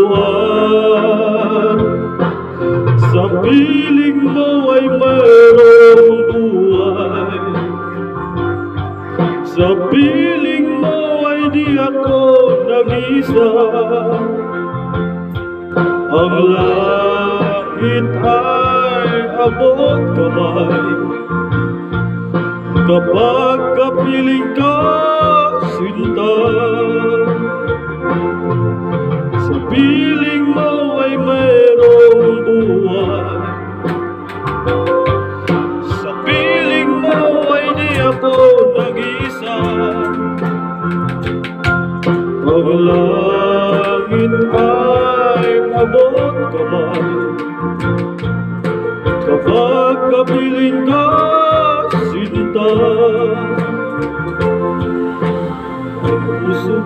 kabiguan. Sa piling mo ay mayroong buhay, sa piling mo ay di ako nag-isa. Ang langit ay abot kamay kapag kapiling ka, sinta. Sa piling mo ay mayroong buhay, sa piling mo ay di ako nag-isa. Ang langit ay abot kamay kapag kapiling ka, sinta. Ang puso